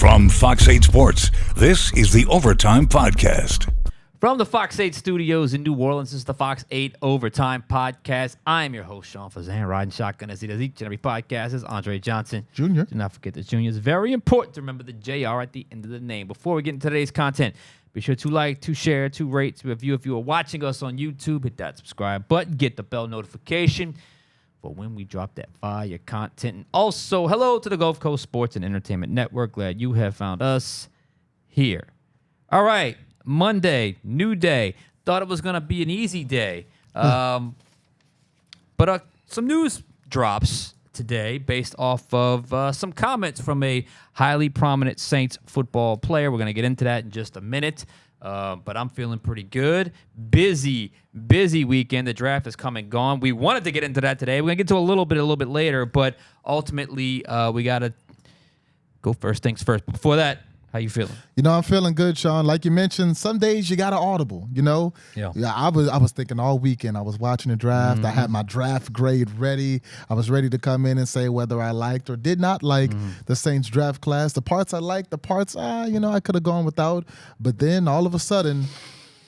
From Fox 8 Sports, this is the Overtime Podcast. From the Fox 8 studios in New Orleans, this is the Fox 8 Overtime Podcast. I'm your host, Sean Fazende, riding shotgun as he does each and every podcast. This is Andre Johnson. Junior. Do not forget the Junior. It's very important to remember the JR at the end of the name. Before we get into today's content, be sure to like, to share, to rate, to review. If you are watching us on YouTube, hit that subscribe button, get the bell notification for when we drop that fire content. And also, hello to the Gulf Coast Sports and Entertainment Network. Glad you have found us here. All right, Monday, new day. Thought it was going to be an easy day. But some news drops today based off of some comments from a highly prominent Saints football player. We're going to get into that in just a minute. But I'm feeling pretty good. Busy weekend. The draft is come and gone. We wanted to get into that today. We're going to get to a little bit later, but ultimately we got to go first things first. But before that, how you feeling? You know, I'm feeling good, Sean. Like you mentioned, some days you got to audible, you know? Yeah. I was thinking all weekend. I was watching the draft. I had my draft grade ready. I was ready to come in and say whether I liked or did not like the Saints draft class. The parts I liked, the parts, I could have gone without. But then all of a sudden,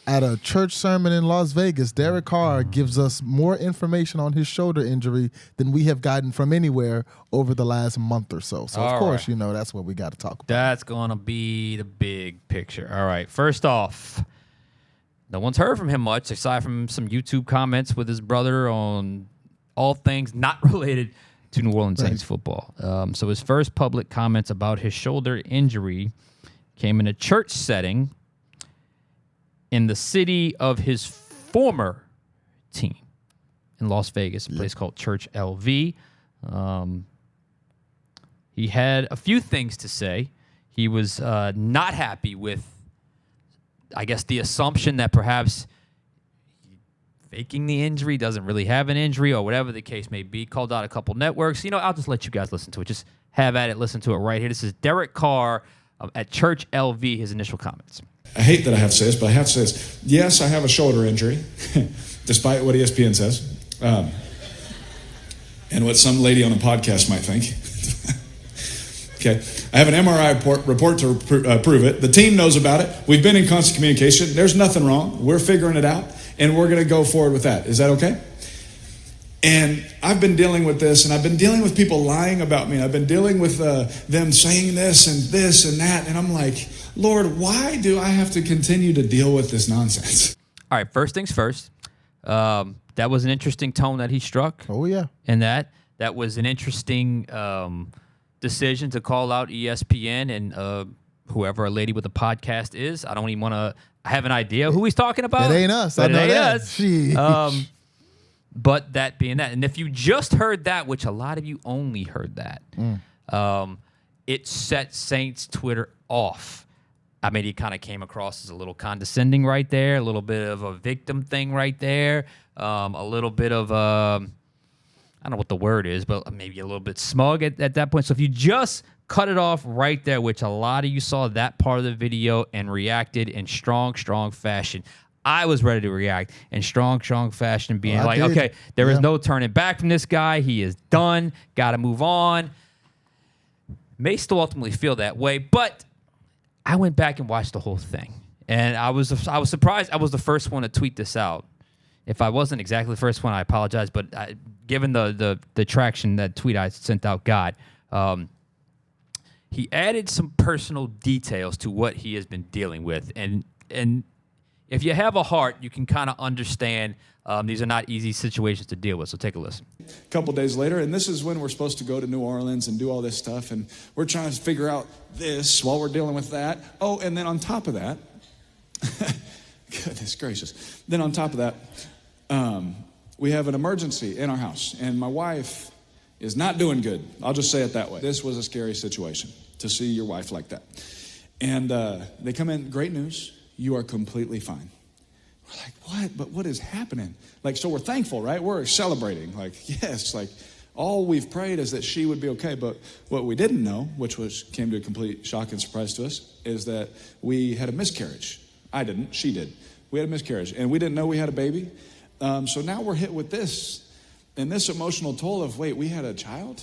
at a church sermon in Las Vegas, Derek Carr gives us more information on his shoulder injury than we have gotten from anywhere over the last month or so. So, of course, that's what we got to talk about. That's going to be the big picture. All right, first off, no one's heard from him much aside from some YouTube comments with his brother on all things not related to New Orleans Saints football. So his first public comments about his shoulder injury came in a church setting in the city of his former team in Las Vegas, a place called Church LV. He had a few things to say. He was not happy with, I guess, the assumption that perhaps faking the injury, doesn't really have an injury, or whatever the case may be. Called out a couple networks. I'll just let you guys listen to it. Just have at it, listen to it right here. This is Derek Carr at Church LV, his initial comments. I hate that I have to say this, but I have to say this. Yes, I have a shoulder injury, despite what ESPN says, and what some lady on a podcast might think. Okay, I have an MRI report to prove it. The team knows about it. We've been in constant communication. There's nothing wrong. We're figuring it out, and we're going to go forward with that. Is that okay? And I've been dealing with this, and I've been dealing with people lying about me. I've been dealing with them saying this and that, and I'm like, Lord, why do I have to continue to deal with this nonsense? All right, first things first. That was an interesting tone that he struck. Oh, yeah. And that was an interesting decision to call out ESPN and whoever a lady with a podcast is. I don't even want to have an idea who he's talking about. It ain't us. But I know it ain't that. us. But that being that, and if you just heard that, which a lot of you only heard that, it set Saints Twitter off. I mean, he kind of came across as a little condescending right there, a little bit of a victim thing right there, a little bit of I don't know what the word is, but maybe a little bit smug at that point. So if you just cut it off right there, which a lot of you saw that part of the video and reacted in strong fashion, I was ready to react in strong fashion, being like, okay, there is no turning back from this guy. He is done. Got to move on. May still ultimately feel that way, but I went back and watched the whole thing, and I was surprised. I was the first one to tweet this out. If I wasn't exactly the first one, I apologize. But given the traction that tweet I sent out got, he added some personal details to what he has been dealing with, and if you have a heart, you can kind of understand these are not easy situations to deal with. So take a listen. A couple days later, and this is when we're supposed to go to New Orleans and do all this stuff, and we're trying to figure out this while we're dealing with that. Oh, and then on top of that, goodness gracious, then on top of that, we have an emergency in our house, and my wife is not doing good. I'll just say it that way. This was a scary situation to see your wife like that. And they come in, great news. You are completely fine. We're like, what? But what is happening? Like, so we're thankful, right? We're celebrating. Like, yes, like all we've prayed is that she would be okay. But what we didn't know, which came to a complete shock and surprise to us, is that we had a miscarriage. I didn't. She did. We had a miscarriage. And we didn't know we had a baby. So now we're hit with this and this emotional toll of, wait, we had a child?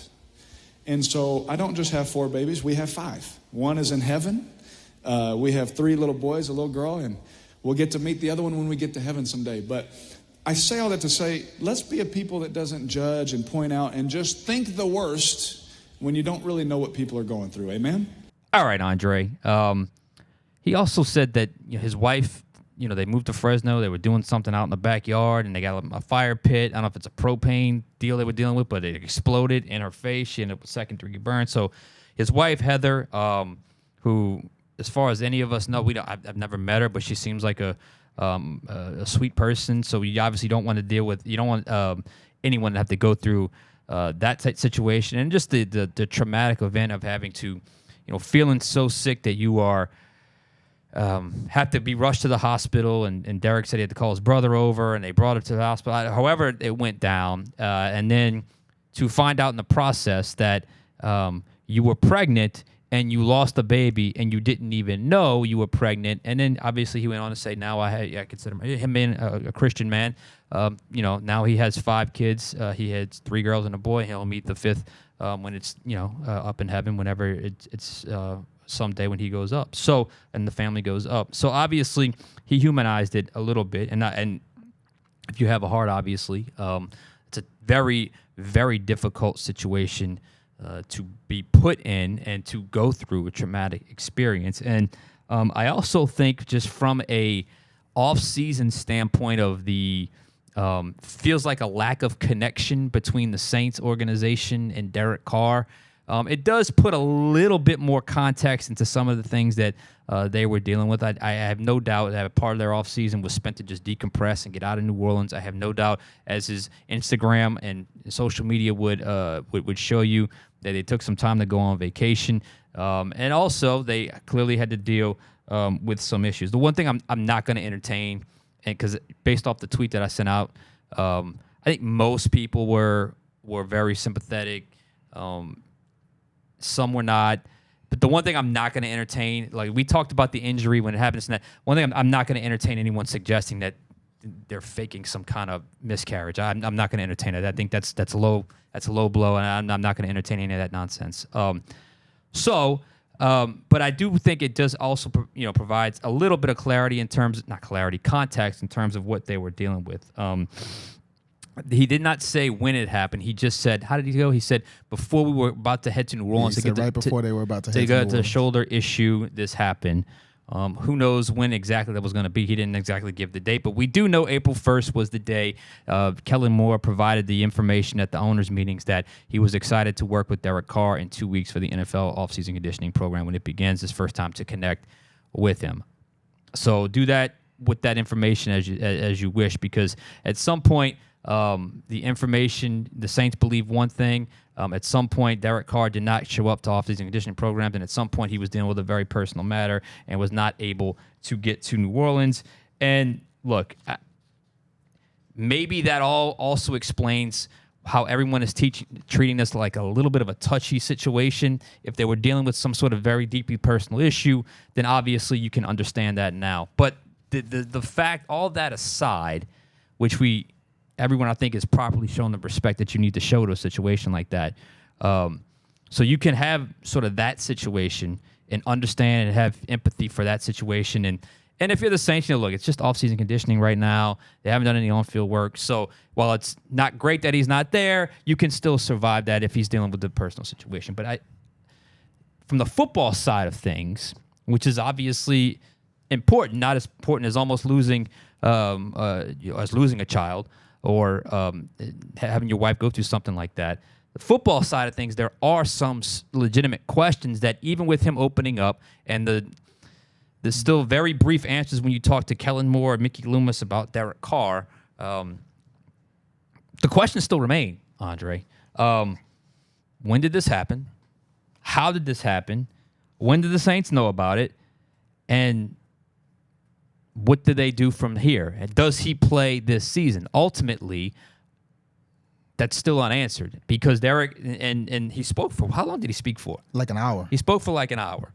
And so I don't just have 4 babies, we have 5. One is in heaven. We have 3 little boys, a little girl, and we'll get to meet the other one when we get to heaven someday. But I say all that to say, let's be a people that doesn't judge and point out and just think the worst when you don't really know what people are going through. Amen? All right, Andre. He also said that his wife, they moved to Fresno. They were doing something out in the backyard, and they got a fire pit. I don't know if it's a propane deal they were dealing with, but it exploded in her face. She ended up with second-degree burn. So his wife, Heather, who, as far as any of us know, I've never met her, but she seems like a sweet person. So you obviously don't want to deal with, you don't want anyone to have to go through that type situation, and just the traumatic event of having to, feeling so sick that you are have to be rushed to the hospital. And Derek said he had to call his brother over, and they brought him to the hospital. However, it went down, and then to find out in the process that you were pregnant and you lost a baby and you didn't even know you were pregnant. And then obviously he went on to say, now I consider him being a Christian man. Now he has 5 kids. He has 3 girls and a boy. He'll meet the 5th when it's, up in heaven, whenever it's someday when he goes up. So, and the family goes up. So obviously he humanized it a little bit. And if you have a heart, obviously, it's a very, very difficult situation to be put in and to go through a traumatic experience. And I also think, just from a off-season standpoint of the feels like a lack of connection between the Saints organization and Derek Carr. It does put a little bit more context into some of the things that they were dealing with. I have no doubt that a part of their offseason was spent to just decompress and get out of New Orleans. I have no doubt, as his Instagram and social media would show you, that they took some time to go on vacation. And also, they clearly had to deal with some issues. The one thing I'm not going to entertain, and because based off the tweet that I sent out, I think most people were very sympathetic. Some were not. But the one thing I'm not going to entertain, like we talked about the injury when it happens, and that one thing I'm not going to entertain anyone suggesting that they're faking some kind of miscarriage. I'm not going to entertain it. I think that's a low blow, and I'm not going to entertain any of that nonsense. But I do think it does also provides a little bit of clarity in terms, not clarity, context in terms of what they were dealing with. He did not say when it happened. He just said, how did he go? He said, before we were about to head to New Orleans. He said right before they were about to head to New Orleans. The shoulder issue, this happened. Who knows when exactly that was going to be. He didn't exactly give the date, but we do know April 1st was the day. Kellen Moore provided the information at the owners' meetings that he was excited to work with Derek Carr in 2 weeks for the NFL offseason conditioning program when it begins, his first time to connect with him. So do that with that information as you wish, because at some point, the information, the Saints believe one thing. At some point, Derek Carr did not show up to off-season conditioning programs, and at some point, he was dealing with a very personal matter and was not able to get to New Orleans. And look, maybe that all also explains how everyone is treating this like a little bit of a touchy situation. If they were dealing with some sort of very deeply personal issue, then obviously you can understand that now. But the fact, all that aside, which everyone I think is properly shown the respect that you need to show to a situation like that. So you can have sort of that situation and understand and have empathy for that situation. And if you're the Saints, look, it's just off-season conditioning right now. They haven't done any on-field work. So while it's not great that he's not there, you can still survive that if he's dealing with a personal situation. But from the football side of things, which is obviously important, not as important as almost losing a child, or having your wife go through something like that. The football side of things, there are some legitimate questions that even with him opening up and the still very brief answers when you talk to Kellen Moore and Mickey Loomis about Derek Carr, the questions still remain, Andre. When did this happen? How did this happen? When did the Saints know about it? And what do they do from here? And does he play this season? Ultimately, that's still unanswered because Derek, and he spoke for, how long did he speak for? Like an hour. He spoke for like an hour.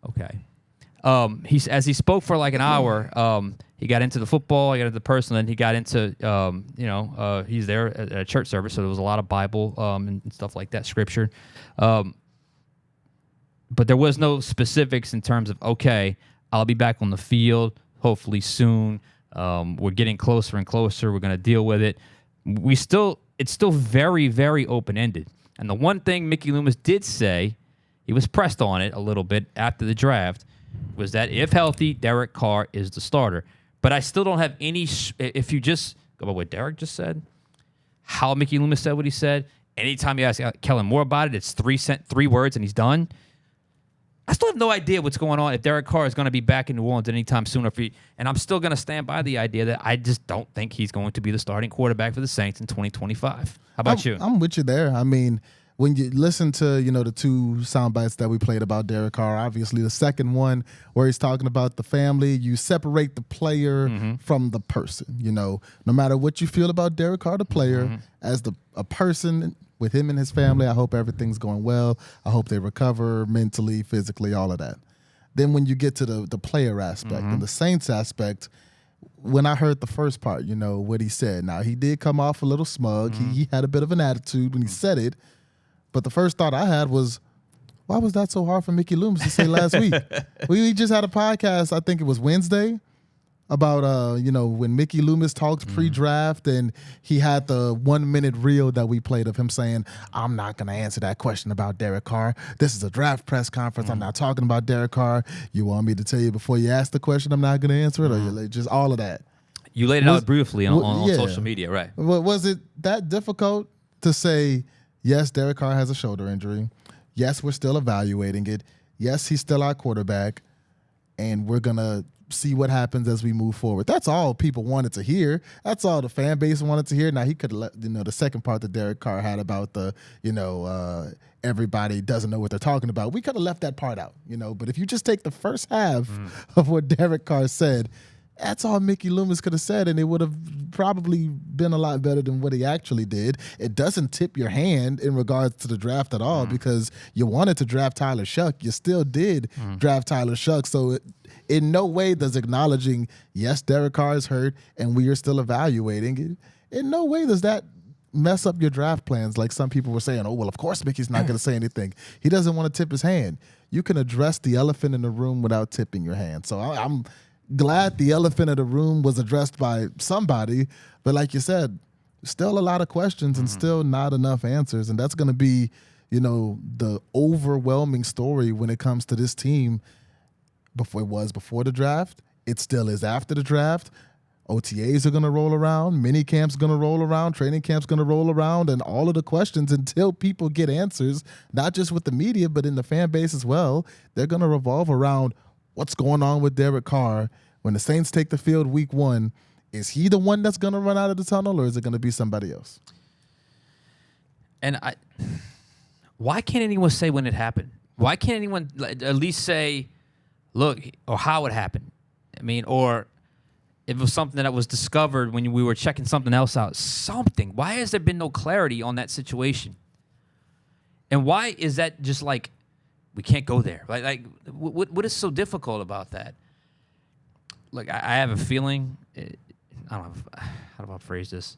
Okay. As he spoke for like an hour, He got into the football, he got into the personal, and he got into, he's there at a church service, so there was a lot of Bible and stuff like that, scripture. But there was no specifics in terms of, okay, I'll be back on the field hopefully soon. We're getting closer and closer. We're going to deal with it. It's still very, very open-ended. And the one thing Mickey Loomis did say, he was pressed on it a little bit after the draft, was that if healthy, Derek Carr is the starter. But I still don't have any, if you just go by what Derek just said, how Mickey Loomis said what he said, anytime you ask Kellen Moore about it, it's three words and he's done. I still have no idea what's going on if Derek Carr is going to be back in New Orleans anytime soon. And I'm still going to stand by the idea that I just don't think he's going to be the starting quarterback for the Saints in 2025. How about you? I'm with you there. I mean, when you listen to, the two sound bites that we played about Derek Carr, obviously the second one where he's talking about the family, you separate the player from the person. No matter what you feel about Derek Carr, the player, as a person with him and his family, I hope everything's going well. I hope they recover mentally, physically, all of that. Then when you get to the player aspect and the Saints aspect, when I heard the first part, what he said. Now, he did come off a little smug. He had a bit of an attitude when he said it. But the first thought I had was, why was that so hard for Mickey Loomis to say last week? We just had a podcast, I think it was Wednesday, about when Mickey Loomis talked pre-draft, and he had the 1 minute reel that we played of him saying, I'm not going to answer that question about Derek Carr. This is a draft press conference. I'm not talking about Derek Carr. You want me to tell you before you ask the question I'm not going to answer it? Or just all of that? You laid it out briefly on social media, right? Was it that difficult to say, yes, Derek Carr has a shoulder injury. Yes, we're still evaluating it. Yes, he's still our quarterback, and we're going to see what happens as we move forward. That's all people wanted to hear. That's all the fan base wanted to hear. Now, he could have let, the second part that Derek Carr had about the, everybody doesn't know what they're talking about. We could have left that part out, But if you just take the first half of what Derek Carr said, that's all Mickey Loomis could have said, and it would have probably been a lot better than what he actually did. It doesn't tip your hand in regards to the draft at all because you wanted to draft Tyler Shough. You still did draft Tyler Shough. So in no way does acknowledging, yes, Derek Carr is hurt and we are still evaluating it, in no way does that mess up your draft plans like some people were saying. Oh, well, of course Mickey's not going to say anything. He doesn't want to tip his hand. You can address the elephant in the room without tipping your hand. So I'm glad the elephant in the room was addressed by somebody, but like you said, still a lot of questions and still not enough answers, and that's going to be, the overwhelming story when it comes to this team. Before the draft, it still is after the draft. OTAs are going to roll around, mini camp's going to roll around, training camp's going to roll around, and all of the questions until people get answers, not just with the media but in the fan base as well, they're going to revolve around what's going on with Derek Carr when the Saints take the field week 1. Is he the one that's going to run out of the tunnel, or is it going to be somebody else? And why can't anyone say when it happened? Why can't anyone at least say, look, or how it happened? I mean, or if it was something that was discovered when we were checking something else out. Something. Why has there been no clarity on that situation? And why is that just like, we can't go there? Like what is so difficult about that? Look, I have a feeling, I don't know, how do I phrase this?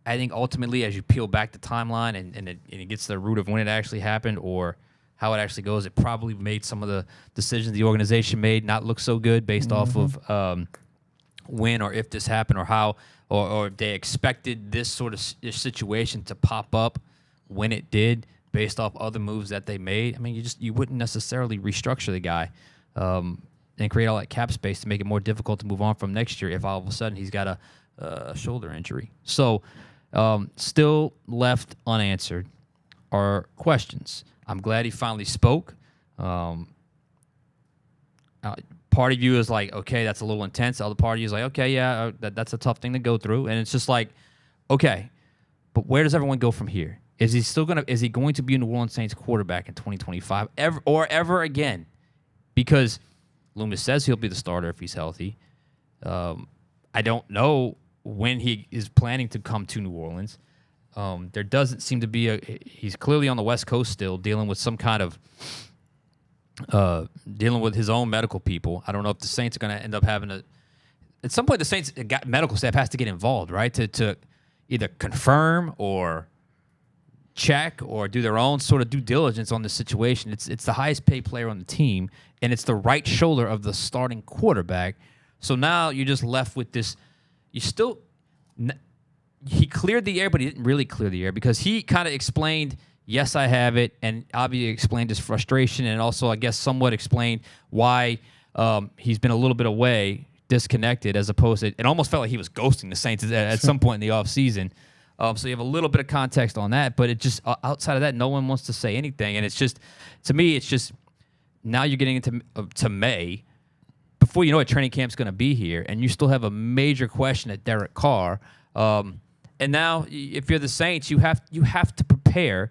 I think ultimately as you peel back the timeline and it gets to the root of when it actually happened or how it actually goes, it probably made some of the decisions the organization made not look so good based off of when or if this happened or how, or if they expected this sort of situation to pop up when it did based off other moves that they made. I mean, you wouldn't necessarily restructure the guy and create all that cap space to make it more difficult to move on from next year if all of a sudden he's got a shoulder injury. So still left unanswered are questions. I'm glad he finally spoke. Part of you is like, okay, that's a little intense. The other part of you is like, okay, yeah, that's a tough thing to go through. And it's just like, okay, but where does everyone go from here? Is he going to be a New Orleans Saints quarterback in 2025 ever again? Because Loomis says he'll be the starter if he's healthy. I don't know when he is planning to come to New Orleans. There doesn't seem to be he's clearly on the West Coast still dealing with some kind of dealing with his own medical people. I don't know if the Saints are going to end up having to at some point the Saints medical staff has to get involved, right? To either confirm or check or do their own sort of due diligence on the situation. It's the highest paid player on the team, and it's the right shoulder of the starting quarterback. So now you're just left with this. He cleared the air, but he didn't really clear the air because he kind of explained, yes, I have it, and obviously explained his frustration and also, I guess, somewhat explained why he's been a little bit away, disconnected, as opposed to, it almost felt like he was ghosting the Saints at some point in the offseason. So you have a little bit of context on that, but it just, outside of that, no one wants to say anything. And it's just, to me, it's just, now you're getting into May. Before you know it, training camp's going to be here, and you still have a major question at Derek Carr. And now, if you're the Saints, you have to prepare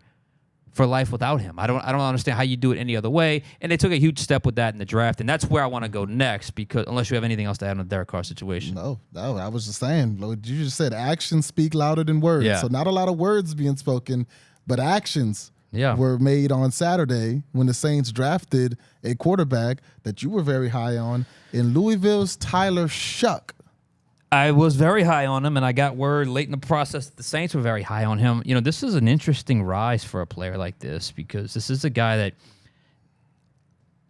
for life without him. I don't understand how you do it any other way. And they took a huge step with that in the draft, and that's where I want to go next. Because unless you have anything else to add on the Derek Carr situation, no, I was just saying. You just said actions speak louder than words. Yeah. So not a lot of words being spoken, but actions. Yeah. Were made on Saturday when the Saints drafted a quarterback that you were very high on in Louisville's Tyler Shuck. I was very high on him, and I got word late in the process that the Saints were very high on him. You know, this is an interesting rise for a player like this because this is a guy that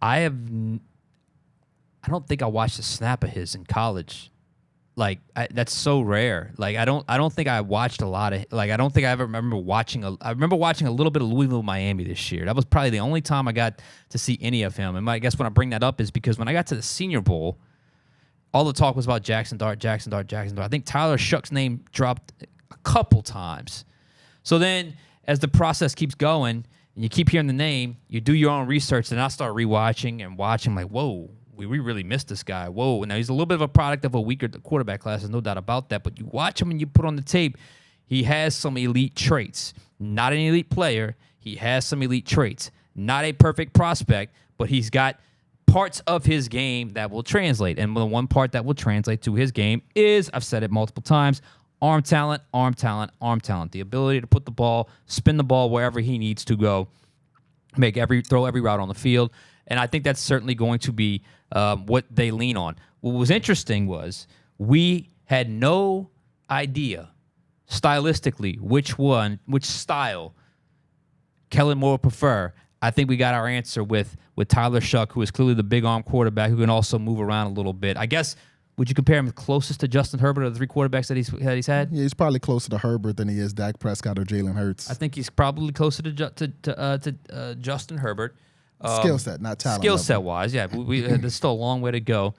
I don't think I watched a snap of his in college. Like, that's so rare. Like, I don't think I watched a lot of, like, I don't think I ever remember watching I remember watching a little bit of Louisville, Miami this year. That was probably the only time I got to see any of him. And I guess when I bring that up is because when I got to the Senior Bowl, all the talk was about Jackson Dart. I think Tyler Shuck's name dropped a couple times. So then, as the process keeps going, and you keep hearing the name, you do your own research, and I start rewatching and watching, like, whoa, we really missed this guy. Whoa. Now, he's a little bit of a product of a weaker quarterback class. There's no doubt about that. But you watch him and you put on the tape, he has some elite traits. Not an elite player. He has some elite traits. Not a perfect prospect, but he's got parts of his game that will translate. And the one part that will translate to his game is, I've said it multiple times, arm talent. The ability to put the ball, spin the ball wherever he needs to go, throw every route on the field. And I think that's certainly going to be what they lean on. What was interesting was we had no idea stylistically which style Kellen Moore would prefer. I think we got our answer with Tyler Shough, who is clearly the big arm quarterback who can also move around a little bit. I guess, would you compare him closest to Justin Herbert of the three quarterbacks that he's had? Yeah, he's probably closer to Herbert than he is Dak Prescott or Jalen Hurts. I think he's probably closer to Justin Herbert. Skill set, not talent. Skill set wise, yeah. There's still a long way to go.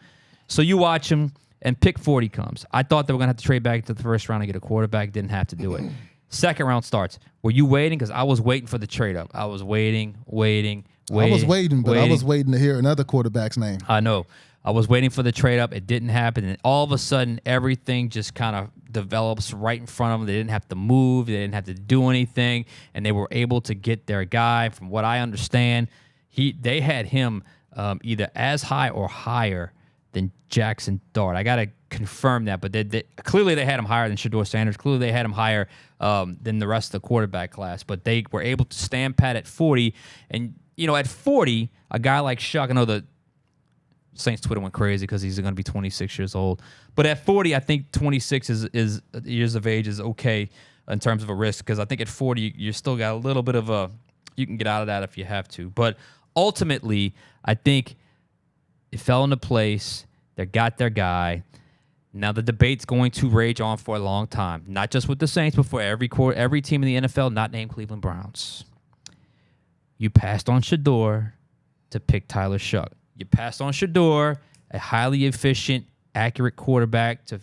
So you watch him, and pick 40 comes. I thought they were going to have to trade back to the first round to get a quarterback. Didn't have to do it. Second round starts. Were you waiting? Because I was waiting for the trade up. I was waiting. I was waiting, but I was waiting to hear another quarterback's name. I know. I was waiting for the trade up. It didn't happen. And all of a sudden, everything just kind of develops right in front of them. They didn't have to move. They didn't have to do anything. And they were able to get their guy. From what I understand, they had him either as high or higher than Jackson Dart. I got to confirm that. But clearly they had him higher than Shedeur Sanders. Clearly they had him higher than the rest of the quarterback class. But they were able to stand pat at 40. And, you know, at 40, a guy like Shuck, I know the Saints Twitter went crazy because he's going to be 26 years old. But at 40, I think 26 is years of age is okay in terms of a risk, because I think at 40, you still got a little bit of you can get out of that if you have to. But ultimately, I think it fell into place. They got their guy. Now the debate's going to rage on for a long time, not just with the Saints, but for every team in the NFL not named Cleveland Browns. You passed on Shedeur to pick Tyler Shough. You passed on Shedeur, a highly efficient, accurate quarterback, to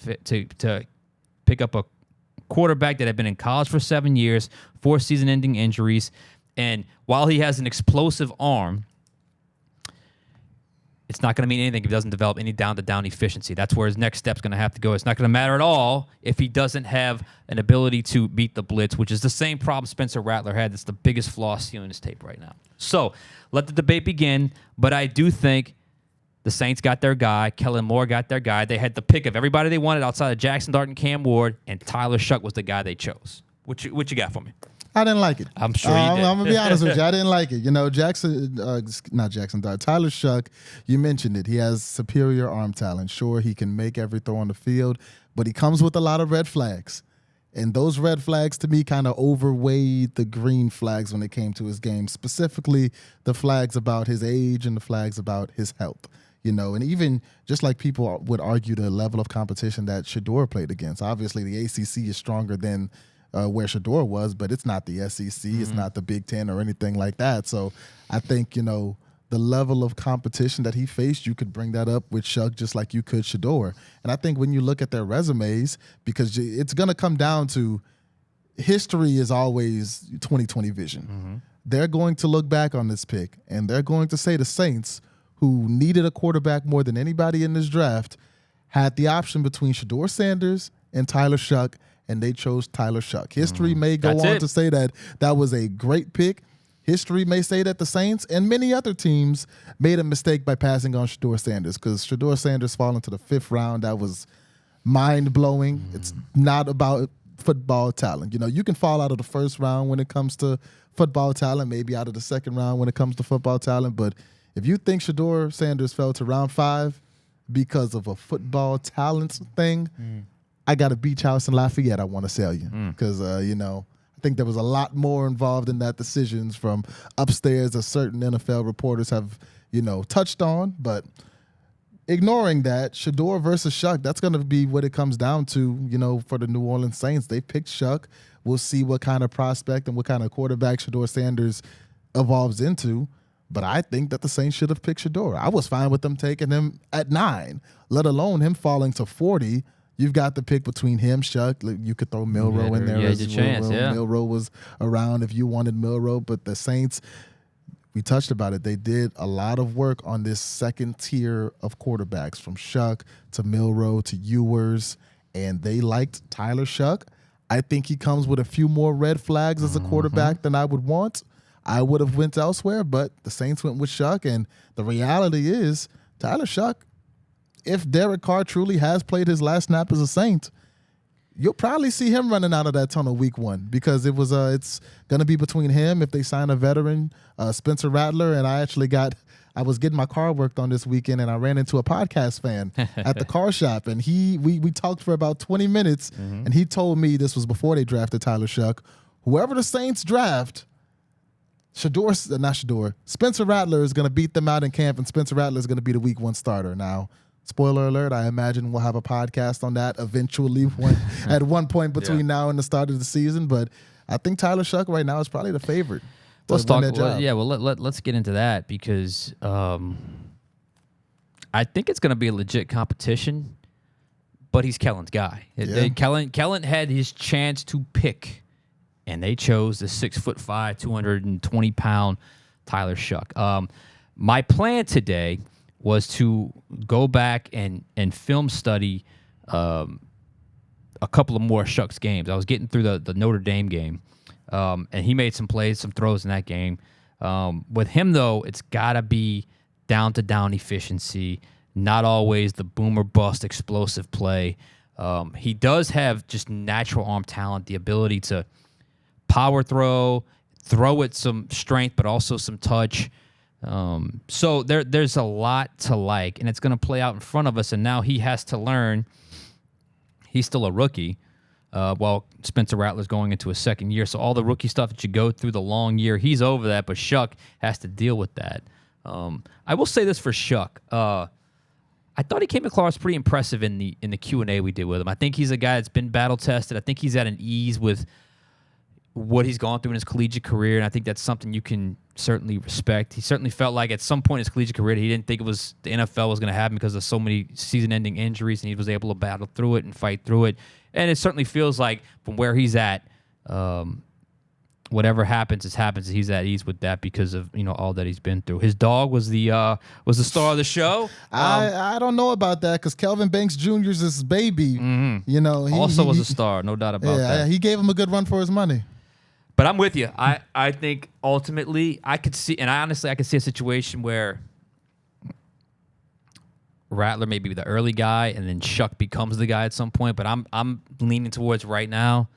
pick up a quarterback that had been in college for 7 years, 4 season-ending injuries, and while he has an explosive arm, it's not going to mean anything if he doesn't develop any down-to-down efficiency. That's where his next step's going to have to go. It's not going to matter at all if he doesn't have an ability to beat the blitz, which is the same problem Spencer Rattler had. That's the biggest flaw seen in his tape right now. So let the debate begin, but I do think the Saints got their guy. Kellen Moore got their guy. They had the pick of everybody they wanted outside of Jackson Dart and Cam Ward, and Tyler Shough was the guy they chose. What you got for me? I didn't like it. I'm sure you did. I'm going to be honest with you. I didn't like it. You know, Tyler Shough, you mentioned it. He has superior arm talent. Sure, he can make every throw on the field, but he comes with a lot of red flags. And those red flags, to me, kind of overweighed the green flags when it came to his game, specifically the flags about his age and the flags about his health. You know, and even just like people would argue the level of competition that Shedeur played against. Obviously, the ACC is stronger than where Shedeur was, but it's not the SEC, it's not the Big Ten or anything like that. So I think, you know, the level of competition that he faced, you could bring that up with Shuck just like you could Shedeur. And I think when you look at their resumes, because it's going to come down to history is always 20/20 vision. They're going to look back on this pick, and they're going to say the Saints, who needed a quarterback more than anybody in this draft, had the option between Shedeur Sanders and Tyler Shough, and they chose Tyler Shough. History may go on to say that that was a great pick. History may say that the Saints and many other teams made a mistake by passing on Shedeur Sanders, because Shedeur Sanders falling to the 5th round, that was mind-blowing. It's not about football talent. You know, you can fall out of the 1st round when it comes to football talent, maybe out of the 2nd round when it comes to football talent, but if you think Shedeur Sanders fell to round 5 because of a football talent thing, I got a beach house in Lafayette I want to sell you, because, you know, I think there was a lot more involved in that decisions from upstairs that certain NFL reporters have, you know, touched on. But ignoring that, Shedeur versus Shuck, that's going to be what it comes down to, you know, for the New Orleans Saints. They picked Shuck. We'll see what kind of prospect and what kind of quarterback Shedeur Sanders evolves into. But I think that the Saints should have picked Shedeur. I was fine with them taking him at 9, let alone him falling to 40. You've got the pick between him, Shuck. You could throw Milroe in there as well. Chance, yeah. Milroe was around if you wanted Milroe. But the Saints, we touched about it, they did a lot of work on this second tier of quarterbacks, from Shuck to Milroe to Ewers, and they liked Tyler Shough. I think he comes with a few more red flags as a quarterback than I would want. I would have went elsewhere, but the Saints went with Shuck, and the reality is Tyler Shough, if Derek Carr truly has played his last snap as a Saint, you'll probably see him running out of that tunnel week 1, because it's going to be between him if they sign a veteran, Spencer Rattler, and I was getting my car worked on this weekend, and I ran into a podcast fan at the car shop, and we talked for about 20 minutes, and he told me, this was before they drafted Tyler Shough, whoever the Saints draft, Spencer Rattler is going to beat them out in camp, and Spencer Rattler is going to be the week 1 starter. Now, spoiler alert, I imagine we'll have a podcast on that eventually at one point between now and the start of the season, but I think Tyler Shough right now is probably the favorite. Let's talk. Let's get into that, because I think it's going to be a legit competition, but he's Kellen's guy. Kellen had his chance to pick, and they chose the 6'5", 220-pound Tyler Shough. My plan today was to go back and film study a couple of more Shuck's games. I was getting through the Notre Dame game, and he made some plays, some throws in that game. With him, though, it's got to be down-to-down efficiency, not always the boom-or-bust explosive play. He does have just natural arm talent, the ability to power throw it some strength, but also some touch. So there's a lot to like, and it's going to play out in front of us, and now he has to learn. He's still a rookie, while Spencer Rattler's going into his 2nd year. So all the rookie stuff that you go through the long year, he's over that, but Shuck has to deal with that. I will say this for Shuck. I thought he came across pretty impressive in the Q&A we did with him. I think he's a guy that's been battle-tested. I think he's at an ease with what he's gone through in his collegiate career, and I think that's something you can certainly respect. He certainly felt like at some point in his collegiate career he didn't think the NFL was going to happen because of so many season-ending injuries, and he was able to battle through it and fight through it. And it certainly feels like from where he's at, whatever happens, he's at ease with that because of all that he's been through. His dog was the star of the show. I don't know about that, because Kelvin Banks Jr. is his baby. He was a star, no doubt about that. He gave him a good run for his money. But I'm with you. I think ultimately I could see a situation where Rattler may be the early guy and then Shuck becomes the guy at some point. But I'm leaning towards right now.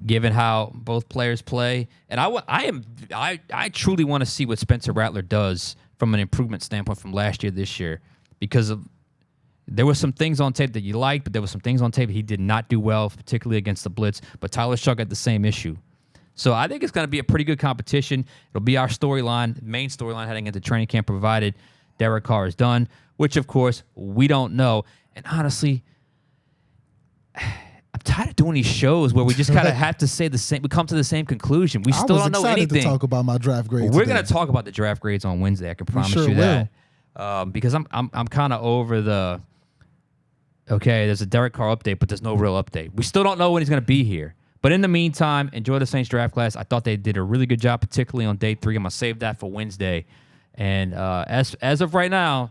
given how both players play. And I truly want to see what Spencer Rattler does from an improvement standpoint from last year this year, because there were some things on tape that you liked, but there were some things on tape he did not do well, particularly against the blitz. But Tyler Shuck had the same issue. So I think it's going to be a pretty good competition. It'll be our storyline, main storyline heading into training camp, provided Derek Carr is done, which, of course, we don't know. And honestly, I'm tired of doing these shows where we just kind of have to say the same. We come to the same conclusion. We still don't know anything. I was excited to talk about my draft grades. We're going to talk about the draft grades on Wednesday. I can promise you that. Because I'm kind of over the, okay, there's a Derek Carr update, but there's no real update. We still don't know when he's going to be here. But in the meantime, enjoy the Saints draft class. I thought they did a really good job, particularly on day 3. I'm going to save that for Wednesday. And as of right now,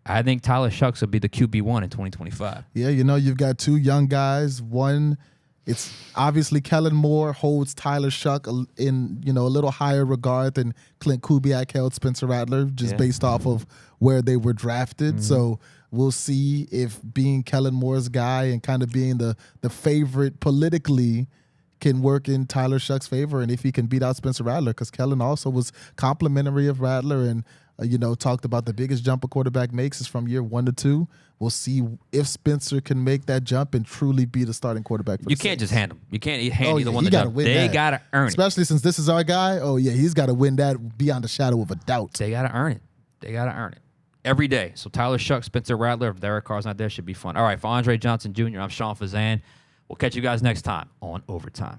I think Tyler Shough will be the QB1 in 2025. Yeah, you've got 2 young guys. One, it's obviously Kellen Moore holds Tyler Shough in a little higher regard than Clint Kubiak held Spencer Rattler, just based off of where they were drafted. Mm-hmm. So we'll see if being Kellen Moore's guy and kind of being the favorite politically can work in Tyler Shough's favor, and if he can beat out Spencer Rattler, because Kellen also was complimentary of Rattler and talked about the biggest jump a quarterback makes is from year 1 to 2. We'll see if Spencer can make that jump and truly be the starting quarterback for the Saints. You can't just hand him. You can't hand either one the jump. jump. They got to earn it. Especially since this is our guy. Oh, yeah, he's got to win that beyond a shadow of a doubt. They got to earn it. They got to earn it. Every day. So Tyler Shough, Spencer Rattler, if Derek Carr's not there, should be fun. All right, for Andre Johnson Jr., I'm Sean Fazende. We'll catch you guys next time on Overtime.